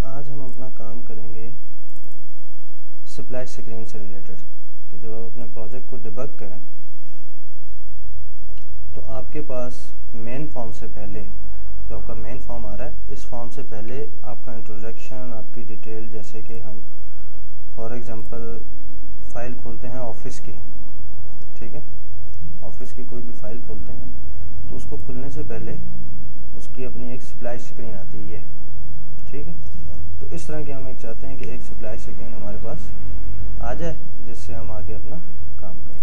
आज हम अपना काम करेंगे सप्लाई स्क्रीन से रिलेटेड कि जब आप अपने प्रोजेक्ट को डिबग करें तो आपके पास मेन फॉर्म से पहले जो आपका मेन फॉर्म आ रहा है, इस फॉर्म से पहले आपका इंट्रोडक्शन, आपकी डिटेल, जैसे कि हम फॉर एग्जांपल फाइल खोलते हैं ऑफिस की, ठीक है, ऑफिस की कोई भी फाइल खोलते हैं तो उसको खुलने से पहले उसकी अपनी एक सप्लाई स्क्रीन आती है, ठीक है। तो इस तरह के हम एक चाहते हैं कि एक सप्लाई स्क्रीन हमारे पास आ जाए जिससे हम आगे अपना काम करें,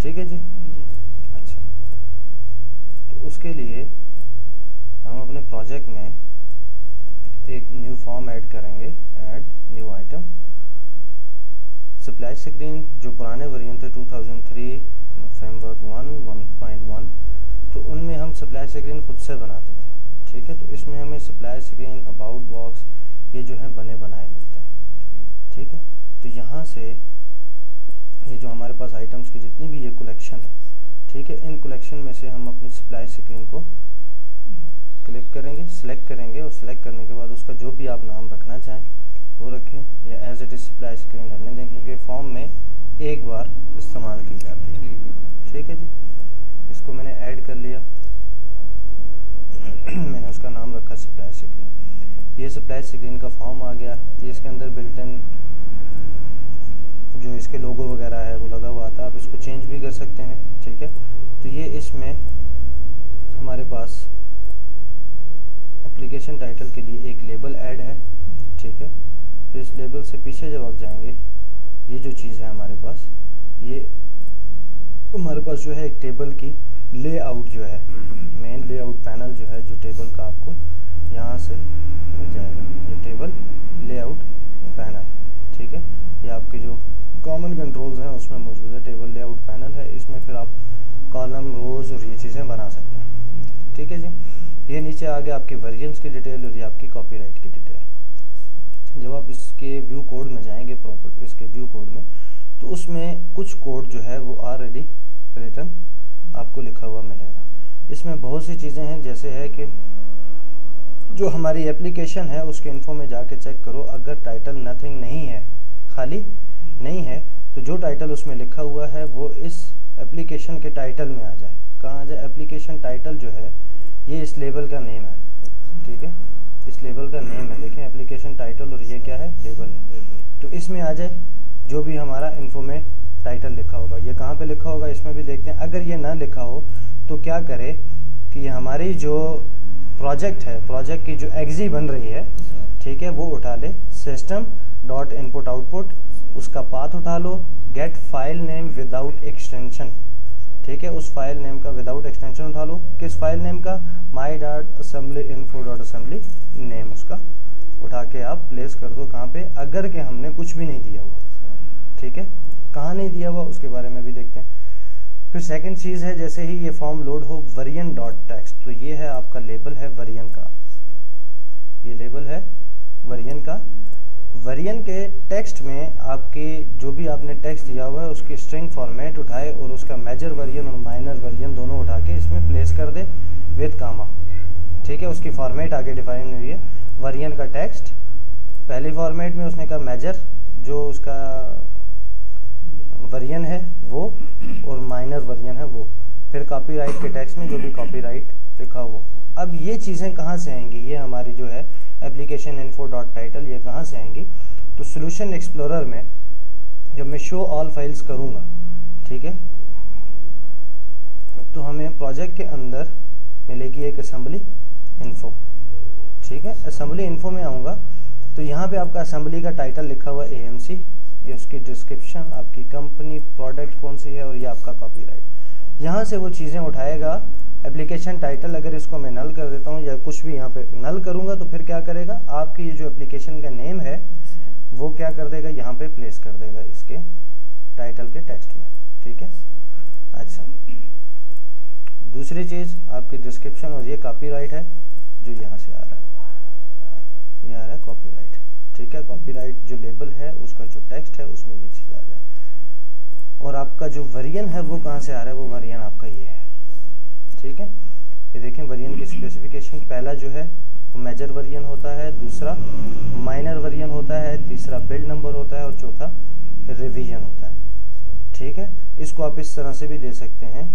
ठीक है जी। अच्छा, तो उसके लिए हम अपने प्रोजेक्ट में एक न्यू फॉर्म ऐड करेंगे, add new item. Supply screen जो पुराने वेरिएंट थे 2003 फ्रेमवर्क 1.1, तो उनमें हम सप्लाई स्क्रीन खुद से बनाते थे, ठीक है। तो इसमें हमें सप्लाई स्क्रीन, अबाउट बॉक्स, ये जो है बने बनाए मिलते हैं, ठीक है। तो यहाँ से ये जो हमारे पास आइटम्स की जितनी भी ये कलेक्शन है, ठीक है, इन कलेक्शन में से हम अपनी सप्लाई स्क्रीन को क्लिक करेंगे, सिलेक्ट करेंगे और सिलेक्ट करने के बाद उसका जो भी आप नाम रखना चाहें वो रखें, या as it is supply screen रहने दें, क्योंकि फॉर्म में एक बार इस्तेमाल की जाती है, ठीक है जी। इसको मैंने ऐड कर लिया मैंने उसका नाम रखा सप्लाई स्क्रीन। ये सप्लाई स्क्रीन का फॉर्म आ गया, ये इसके अंदर बिल्ट इन जो इसके लोगो वगैरह है वो लगा हुआ आता है, आप इसको चेंज भी कर सकते हैं, ठीक है। तो ये इसमें हमारे पास एप्लीकेशन टाइटल के लिए एक लेबल ऐड है, ठीक है। फिर इस लेबल से पीछे जब आप जाएंगे, ये जो चीज़ है हमारे पास, ये हमारे पास जो है एक टेबल की लेआउट जो है, मेन लेआउट पैनल जो है, जो टेबल का आपको यहाँ से मिल जाएगा, ये टेबल लेआउट पैनल, ठीक है। ये आपके जो कॉमन कंट्रोल्स हैं उसमें मौजूद है, टेबल लेआउट पैनल है। इसमें फिर आप कॉलम, रोज और ये चीज़ें बना सकते हैं, ठीक है जी। ये नीचे आ गया आपके वेरिएंट्स की डिटेल और ये आपकी कॉपीराइट की डिटेल। जब आप इसके व्यू कोड में जाएंगे, प्रॉपर इसके व्यू कोड में, तो उसमें कुछ कोड जो है वो ऑलरेडी रिटन आपको लिखा हुआ मिलेगा। इसमें बहुत सी चीज़ें हैं, जैसे है कि जो हमारी एप्लीकेशन है उसके इन्फो में जाके चेक करो, अगर टाइटल नथिंग नहीं है, खाली नहीं है, तो जो टाइटल उसमें लिखा हुआ है वो इस एप्लीकेशन के टाइटल में आ जाए। कहाँ आ जाए? एप्लीकेशन टाइटल जो है ये इस लेबल का नेम है, ठीक है, इस लेबल का नेम है, देखें एप्लीकेशन टाइटल, और ये क्या है? लेबल है। तो इसमें आ जाए जो भी हमारा इन्फो में टाइटल लिखा होगा। ये कहाँ पे लिखा होगा इसमें भी देखते हैं। अगर ये ना लिखा हो तो क्या करे कि ये हमारी जो प्रोजेक्ट है, प्रोजेक्ट की जो एक्जी बन रही है, ठीक है, वो उठा ले, सिस्टम डॉट इनपुट आउटपुट, उसका पाथ उठा लो, get file name without extension, ठीक है, उस फाइल नेम का विदाउट एक्सटेंशन उठा लो। किस फाइल नेम का? My dot assembly info dot assembly name, उसका उठा के आप प्लेस कर दो। कहाँ पे? अगर के हमने कुछ भी नहीं दिया हुआ, ठीक है, कहाँ नहीं दिया हुआ उसके बारे में भी देखते हैं। फिर सेकंड चीज़ है, जैसे ही ये फॉर्म लोड हो, वेरिएंट डॉट टेक्स्ट, तो ये है आपका लेबल है वेरिएंट का, ये लेबल है वेरिएंट का। वेरिएंट के टेक्स्ट में आपके जो भी आपने टेक्स्ट दिया हुआ है उसकी स्ट्रिंग फॉर्मेट उठाए और उसका मेजर वेरिएंट और माइनर वेरिएंट दोनों उठा के इसमें प्लेस कर दे विद कामा, ठीक है। उसकी फॉर्मेट आगे डिफाइन हुई है। वेरिएंट का टेक्स्ट पहली फॉर्मेट में उसने कहा मेजर, जो उसका वेरिएंट है वो, और माइनर वेरिएंट है वो। फिर कॉपीराइट के टेक्स्ट में जो भी कॉपीराइट लिखा वो। अब ये चीज़ें कहाँ से आएंगी? ये हमारी जो है एप्लीकेशन इन्फो डॉट टाइटल, ये कहाँ से आएंगी? तो सॉल्यूशन एक्सप्लोरर में जब मैं शो ऑल फाइल्स करूँगा, ठीक है, तो हमें प्रोजेक्ट के अंदर मिलेगी एक असेंबली इन्फो, ठीक है। असेंबली इन्फो में आऊँगा तो यहाँ पे आपका असेंबली का टाइटल लिखा हुआ AMC, ये उसकी डिस्क्रिप्शन, आपकी कंपनी, प्रोडक्ट कौन सी है, और ये आपका कॉपीराइट। यहाँ से वो चीज़ें उठाएगा। एप्लीकेशन टाइटल अगर इसको मैं नल कर देता हूँ या कुछ भी यहाँ पे नल करूँगा तो फिर क्या करेगा? आपकी ये जो एप्लीकेशन का नेम है वो क्या कर देगा? यहाँ पे प्लेस कर देगा इसके टाइटल के टेक्स्ट में, ठीक है। अच्छा, दूसरी चीज़ आपकी डिस्क्रिप्शन, और ये कॉपीराइट है जो यहाँ से आ रहा है, ये आ रहा है कॉपीराइट, ठीक है। कॉपीराइट जो लेबल है उसका जो टेक्स्ट है उसमें ये चीज़ आ जाए। और आपका जो वेरिएंट है वो कहाँ से आ रहा है? वो वेरिएंट आपका ये है, ठीक है। ये देखें वेरिएंट की स्पेसिफिकेशन, पहला जो है मेजर वर्जन होता है, दूसरा माइनर वर्जन होता है, तीसरा बिल्ड नंबर होता है और चौथा रिवीजन होता है। ठीक है, इसको आप इस तरह से भी दे सकते हैं,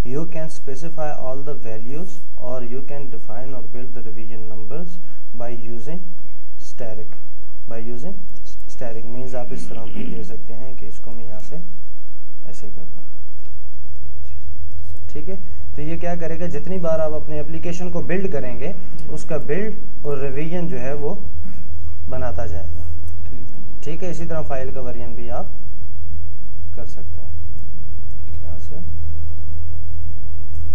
you can specify all the values और यू कैन डिफाइन और build the revision numbers by using asterisk. By using asterisk means आप इस तरह भी दे सकते हैं कि इसको मैं यहाँ से ऐसे कर दूँ। ठीक है, तो ये क्या करेगा, जितनी बार आप अपने एप्लीकेशन को बिल्ड करेंगे उसका बिल्ड और रिवीजन जो है वो बनाता जाएगा। ठीक है, इसी तरह फाइल का वर्जन भी आप कर सकते हैं यहाँ से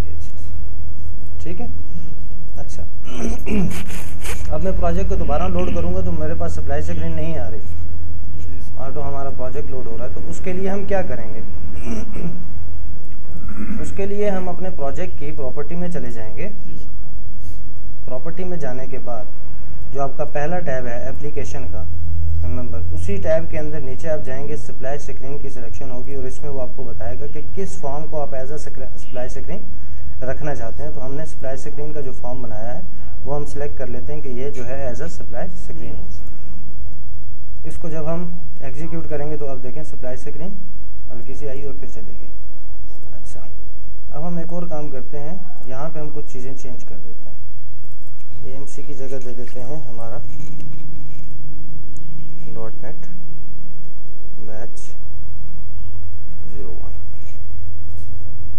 ये चीज। ठीक है, अच्छा अब मैं प्रोजेक्ट को दोबारा लोड करूंगा तो मेरे पास सप्लाई स्क्रीन नहीं आ रही, ऑटो हमारा प्रोजेक्ट लोड हो रहा है। तो उसके लिए हम क्या करेंगे, उसके लिए हम अपने प्रोजेक्ट की प्रॉपर्टी में चले जाएंगे। प्रॉपर्टी में जाने के बाद जो आपका पहला टैब है एप्लीकेशन का, रिमेंबर उसी टैब के अंदर नीचे आप जाएंगे, सप्लाई स्क्रीन की सिलेक्शन होगी और इसमें वो आपको बताएगा कि किस फॉर्म को आप एज अ सप्लाई स्क्रीन रखना चाहते हैं। तो हमने सप्लाई स्क्रीन का जो फॉर्म बनाया है वो हम सिलेक्ट कर लेते हैं कि ये जो है एज अ सप्लाई स्क्रीन। इसको जब हम एग्जीक्यूट करेंगे तो अब देखें सप्लाई स्क्रीन हल्की सी आई और फिर चलेगी। अच्छा, अब हम एक और काम करते हैं, यहाँ पे हम कुछ चीज़ें चेंज कर देते हैं। AMC की जगह दे देते हैं हमारा .NET बैच 01।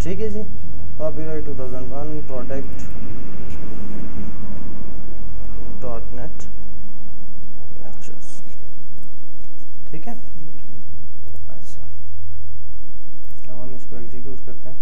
ठीक है जी, कॉपीराइट 2001 प्रोडक्ट .NET लेक्चर्स। ठीक है, अच्छा अब हम इसको एग्जीक्यूट करते हैं।